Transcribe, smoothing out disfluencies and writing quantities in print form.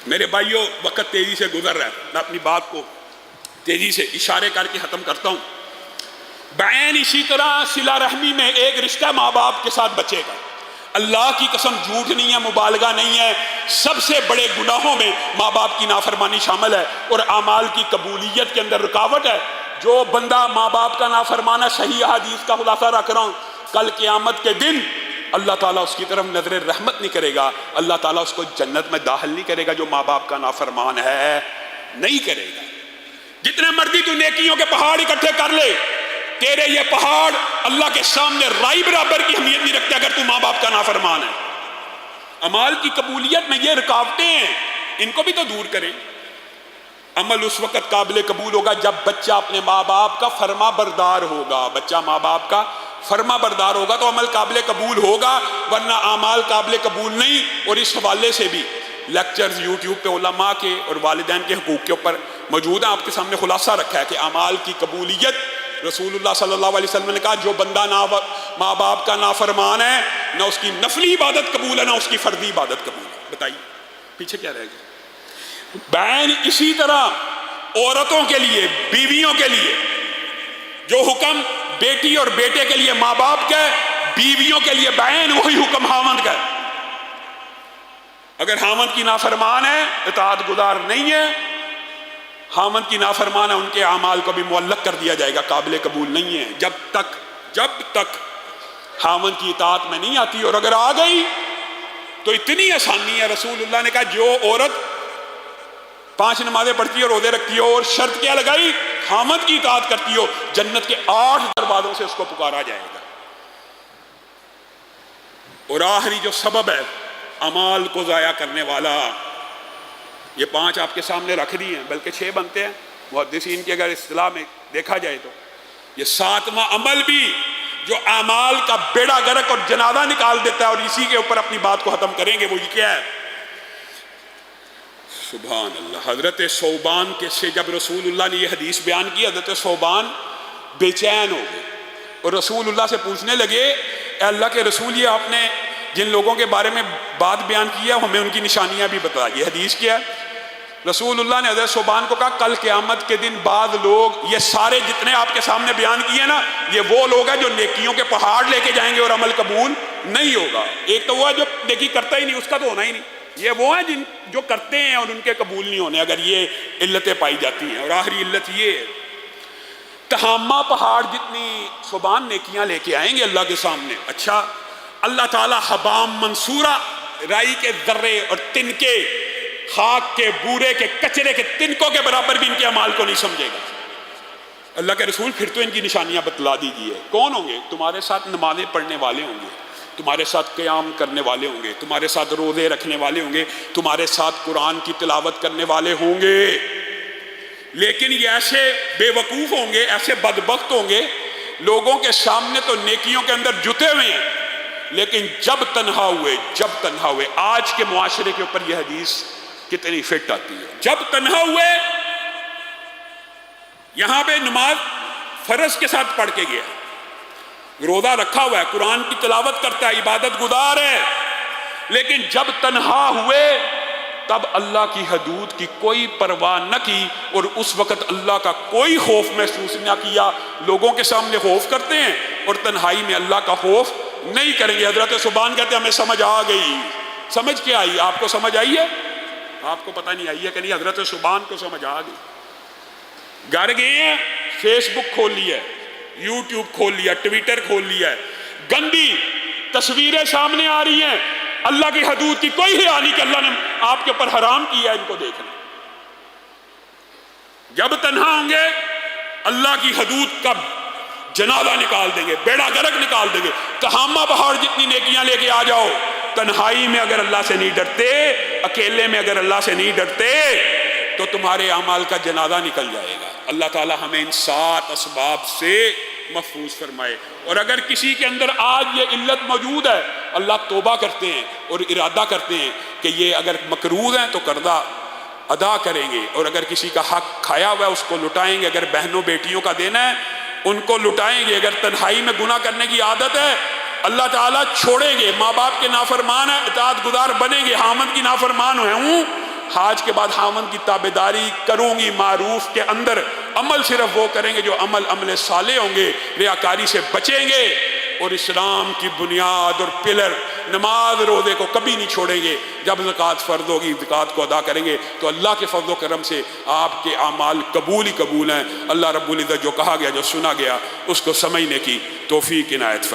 میرے بھائیوں وقت تیزی سے گزر رہا ہے، میں اپنی بات کو تیزی سے اشارے کر کے ختم کرتا ہوں۔ بعین اسی طرح صلہ رحمی میں ایک رشتہ ماں باپ کے ساتھ بچے گا۔ اللہ کی قسم جھوٹ نہیں ہے، مبالغہ نہیں ہے، سب سے بڑے گناہوں میں ماں باپ کی نافرمانی شامل ہے اور اعمال کی قبولیت کے اندر رکاوٹ ہے۔ جو بندہ ماں باپ کا نافرمان ہے، صحیح حدیث کا خلاصہ رکھ رہا ہوں، کل قیامت کے دن اللہ تعالیٰ اس کی طرف نظر رحمت نہیں کرے گا، اللہ تعالیٰ اس کو جنت میں داخل نہیں کرے گا جو ماں باپ کا نافرمان ہے، نہیں کرے گا۔ جتنے مرضی تو نیکیوں کے پہاڑ اکٹھے کر لے، تیرے یہ پہاڑ اللہ کے سامنے رائی برابر کی اہمیت نہیں رکھتے اگر تو ماں باپ کا نافرمان ہے۔ عمال کی قبولیت میں یہ رکاوٹیں ہیں، ان کو بھی تو دور کریں۔ عمل اس وقت قابل قبول ہوگا جب بچہ اپنے ماں باپ کا فرما بردار ہوگا۔ بچہ ماں باپ کا فرما بردار ہوگا تو عمل قابل قبول ہوگا، ورنہ اعمال قابل قبول نہیں۔ اور اس حوالے سے بھی لیکچرز یوٹیوب پہ علماء کے اور والدین کے حقوق کے اوپر موجود ہیں، آپ کے سامنے خلاصہ رکھا ہے کہ اعمال کی قبولیت، رسول اللہ صلی اللہ علیہ وسلم نے کہا جو بندہ ماں باپ کا نافرمان ہے، نہ اس کی نفلی عبادت قبول ہے نہ اس کی فردی عبادت قبول ہے۔ بتائیے پیچھے کیا رہے گا؟ بعین اسی طرح عورتوں کے لیے، بیویوں کے لیے جو حکم بیٹی اور بیٹے کے لیے ماں باپ کا ہے، بیویوں کے لیے بعین وہی حکم خاوند کا ہے۔ اگر خاوند کی نافرمان ہے، اطاعت گزار نہیں ہے، خاوند کی نافرمان ہے، ان کے اعمال کو بھی معلق کر دیا جائے گا، قابل قبول نہیں ہے جب تک خاوند کی اطاعت میں نہیں آتی۔ اور اگر آ گئی تو اتنی آسانی ہے، رسول اللہ نے کہا جو عورت 5 نمازیں پڑھتی ہے، روزے رکھتی ہے اور شرط کیا لگائی، خاوند کی اطاعت کرتی ہو، جنت کے 8 دروازوں سے اس کو پکارا جائے گا۔ اور آخری جو سبب ہے اعمال کو ضائع کرنے والا، یہ 5 آپ کے سامنے رکھ دی ہیں، بلکہ 6 بنتے ہیں محدثین کی اگر اصطلاح میں دیکھا جائے تو۔ یہ 7واں عمل بھی جو اعمال کا بیڑا گرک اور جنازہ نکال دیتا ہے، اور اسی کے اوپر اپنی بات کو ختم کریں گے، وہ یہ کیا ہے؟ سبحان اللہ۔ حضرت ثوبان کے سے جب رسول اللہ نے یہ حدیث بیان کی، حضرت ثوبان بے چین ہو گئے اور رسول اللہ سے پوچھنے لگے، اے اللہ کے رسول، یہ آپ نے جن لوگوں کے بارے میں بات بیان کی ہے ہمیں ان کی نشانیاں بھی بتائیے، حدیث کیا ہے؟ رسول اللہ نے حضرت ثوبان کو کہا کل قیامت کے دن بعض لوگ، یہ سارے جتنے آپ کے سامنے بیان کیے نا، یہ وہ لوگ ہیں جو نیکیوں کے پہاڑ لے کے جائیں گے اور عمل قبول نہیں ہوگا۔ ایک تو وہ ہے جو نیکی کرتا ہی نہیں، اس کا تو ہونا ہی نہیں۔ یہ وہ ہیں جو کرتے ہیں اور ان کے قبول نہیں ہونے، اگر یہ علتیں پائی جاتی ہیں۔ اور آخری علت یہ ہے، تہامہ پہاڑ جتنی ثوبان نیکیاں لے کے آئیں گے اللہ کے سامنے، اچھا اللہ تعالیٰ حبام منصورہ، رائی کے ذرے اور تنکے، خاک کے بورے کے کچرے کے تنکوں کے برابر بھی ان کے اعمال کو نہیں سمجھے گا۔ اللہ کے رسول پھر تو ان کی نشانیاں بتلا دیجیے، کون ہوں گے؟ تمہارے ساتھ نمازیں پڑھنے والے ہوں گے، تمہارے ساتھ قیام کرنے والے ہوں گے، تمہارے ساتھ روزے رکھنے والے ہوں گے، تمہارے ساتھ قرآن کی تلاوت کرنے والے ہوں گے، لیکن یہ ایسے بے وقوف ہوں گے، ایسے بدبخت ہوں گے، لوگوں کے سامنے تو نیکیوں کے اندر جتے ہوئے ہیں، لیکن جب تنہا ہوئے، آج کے معاشرے کے اوپر یہ حدیث کتنی فٹ آتی ہے، جب تنہا ہوئے، یہاں پہ نماز فرض کے ساتھ پڑھ کے گیا، روزہ رکھا ہوا ہے، قرآن کی تلاوت کرتا ہے، عبادت گزار ہے، لیکن جب تنہا ہوئے تب اللہ کی حدود کی کوئی پرواہ نہ کی، اور اس وقت اللہ کا کوئی خوف محسوس نہ کیا۔ لوگوں کے سامنے خوف کرتے ہیں اور تنہائی میں اللہ کا خوف نہیں کریں گے۔ حضرت ثوبان کہتے ہیں ہمیں سمجھ آ گئی۔ سمجھ کیا آئی؟ آپ کو سمجھ آئی ہے؟ آپ کو پتہ نہیں آئی ہے کہ نہیں، حضرت ثوبان کو سمجھ آ گئی۔ گھر گئے ہیں، فیس بک کھول لیا ہے، یوٹیوب کھول لیا، ٹویٹر کھول لیا ہے، گندی تصویریں سامنے آ رہی ہیں، اللہ کی حدود کی کوئی حیا نہیں کہ اللہ نے آپ کے اوپر حرام کیا ہے ان کو دیکھنا۔ جب تنہا ہوں گے اللہ کی حدود کا جنازہ نکال دیں گے، بیڑا گرک نکال دیں گے۔ تہامہ پہاڑ جتنی نیکیاں لے کے آ جاؤ، تنہائی میں اگر اللہ سے نہیں ڈرتے، اکیلے میں اگر اللہ سے نہیں ڈرتے، تو تمہارے اعمال کا جنازہ نکل جائے گا۔ اللہ تعالی ہمیں ان 7 اسباب سے محفوظ فرمائے۔ اور اگر کسی کے اندر آج یہ علت موجود ہے، اللہ توبہ کرتے ہیں اور ارادہ کرتے ہیں کہ یہ اگر مقروض ہیں تو قرضہ ادا کریں گے، اور اگر کسی کا حق کھایا ہوا ہے اس کو لٹائیں گے، اگر بہنوں بیٹیوں کا دینا ہے ان کو لٹائیں گے، اگر تنہائی میں گناہ کرنے کی عادت ہے اللہ تعالیٰ چھوڑیں گے، ماں باپ کے نافرمان ہیں اطاعت گزار بنیں گے، خاوند کی نافرمان ہوں حاج کے بعد خاوند کی تابعداری کروں گی معروف کے اندر، عمل صرف وہ کریں گے جو عمل صالح ہوں گے، ریاکاری سے بچیں گے، اور اسلام کی بنیاد اور پلر نماز روزے کو کبھی نہیں چھوڑیں گے۔ جب زکوٰۃ فرض ہوگی زکوٰۃ کو ادا کریں گے تو اللہ کے فضل و کرم سے آپ کے اعمال قبول ہی قبول ہیں۔ اللہ رب العزت جو کہا گیا جو سنا گیا اس کو سمجھنے کی توفیق عنایت فرمائے۔